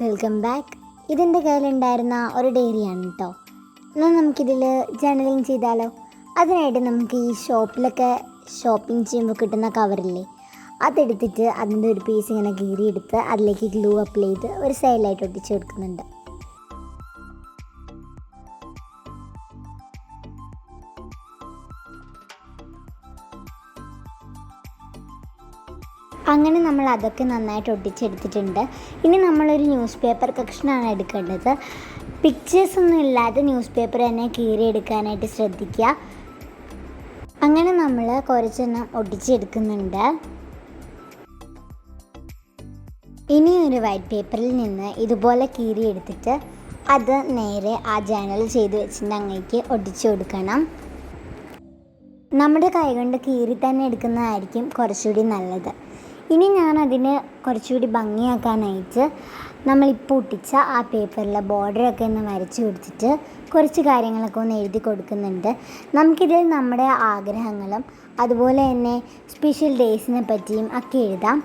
Welcome back. ഇതെൻ്റെ കയ്യിലുണ്ടായിരുന്ന ഒരു ഡയറിയാണ് കേട്ടോ. എന്നാൽ നമുക്കിതിൽ ജേർണലിങ് ചെയ്താലോ? അതിനായിട്ട് നമുക്ക് ഈ ഷോപ്പിലൊക്കെ ഷോപ്പിംഗ് ചെയ്യുമ്പോൾ കിട്ടുന്ന കവറില്ലേ, അതെടുത്തിട്ട് അതിൻ്റെ ഒരു പീസ് ഇങ്ങനെ കീറിയെടുത്ത് അതിലേക്ക് ഗ്ലൂ അപ്ലൈ ചെയ്ത് ഒരു സൈഡിലായിട്ട് ഒട്ടിച്ച് കൊടുക്കുന്നുണ്ട്. അങ്ങനെ നമ്മൾ അതൊക്കെ നന്നായിട്ട് ഒട്ടിച്ചെടുത്തിട്ടുണ്ട്. ഇനി നമ്മളൊരു ന്യൂസ് പേപ്പർ കഷ്ണമാണ് എടുക്കേണ്ടത്. പിക്ചേഴ്സ് ഒന്നും ഇല്ലാതെ ന്യൂസ് പേപ്പർ തന്നെ കീറിയെടുക്കാനായിട്ട് ശ്രദ്ധിക്കുക. അങ്ങനെ നമ്മൾ കുറച്ചെണ്ണം ഒട്ടിച്ചെടുക്കുന്നുണ്ട്. ഇനി ഒരു വൈറ്റ് പേപ്പറിൽ നിന്ന് ഇതുപോലെ കീറിയെടുത്തിട്ട് അത് നേരെ ആ ജേർണൽ ചെയ്ത് വെച്ചിട്ട് അങ്ങേക്ക് ഒട്ടിച്ചു കൊടുക്കണം. നമ്മുടെ കൈകൊണ്ട് കീറി തന്നെ എടുക്കുന്നതായിരിക്കും കുറച്ചുകൂടി നല്ലത്. ഇനി ഞാനതിന് കുറച്ചുകൂടി ഭംഗിയാക്കാനായിട്ട് നമ്മളിപ്പോൾ ഒട്ടിച്ച ആ പേപ്പറിലെ ബോർഡറൊക്കെ ഒന്ന് വരച്ച് കൊടുത്തിട്ട് കുറച്ച് കാര്യങ്ങളൊക്കെ ഒന്ന് എഴുതി കൊടുക്കുന്നുണ്ട്. നമുക്കിതിൽ നമ്മുടെ ആഗ്രഹങ്ങളും അതുപോലെ തന്നെ സ്പെഷ്യൽ ഡേയ്സിനെ പറ്റിയും ഒക്കെ എഴുതാം.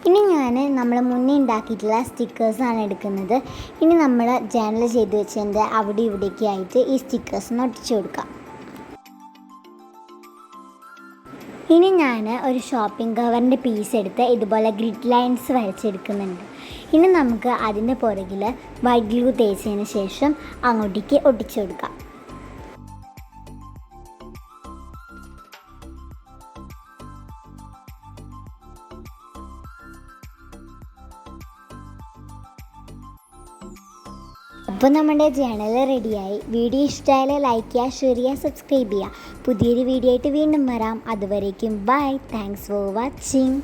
ഇനി നമ്മൾ മുന്നേ ഉണ്ടാക്കിയിട്ടുള്ള സ്റ്റിക്കേഴ്സാണ് എടുക്കുന്നത്. ഇനി നമ്മൾ ജേർണൽ ചെയ്ത് വെച്ചതിൻ്റെ അവിടെ ഇവിടേക്ക് ആയിട്ട് ഈ സ്റ്റിക്കേഴ്സ് ഒന്ന് ഒട്ടിച്ചു കൊടുക്കാം. ഇനി ഞാൻ ഒരു ഷോപ്പിംഗ് കവറിൻ്റെ പീസ് എടുത്ത് ഇതുപോലെ ഗ്രിഡ് ലൈൻസ് വരച്ചെടുക്കുന്നുണ്ട്. ഇനി നമുക്ക് അതിൻ്റെ പുറകിൽ വൈറ്റ് ഗ്ലൂ തേച്ചതിന് ശേഷം അങ്ങോട്ടേക്ക് ഒട്ടിച്ചു കൊടുക്കാം. അപ്പോൾ നമ്മുടെ ചാനൽ റെഡിയായി. വീഡിയോ ഇഷ്ടമായാൽ ലൈക്ക് ചെയ്യുക, ഷെയർ ചെയ്യുക, സബ്സ്ക്രൈബ് ചെയ്യുക. പുതിയൊരു വീഡിയോ ആയിട്ട് വീണ്ടും വരാം. അതുവരേക്കും ബൈ. Thanks for watching.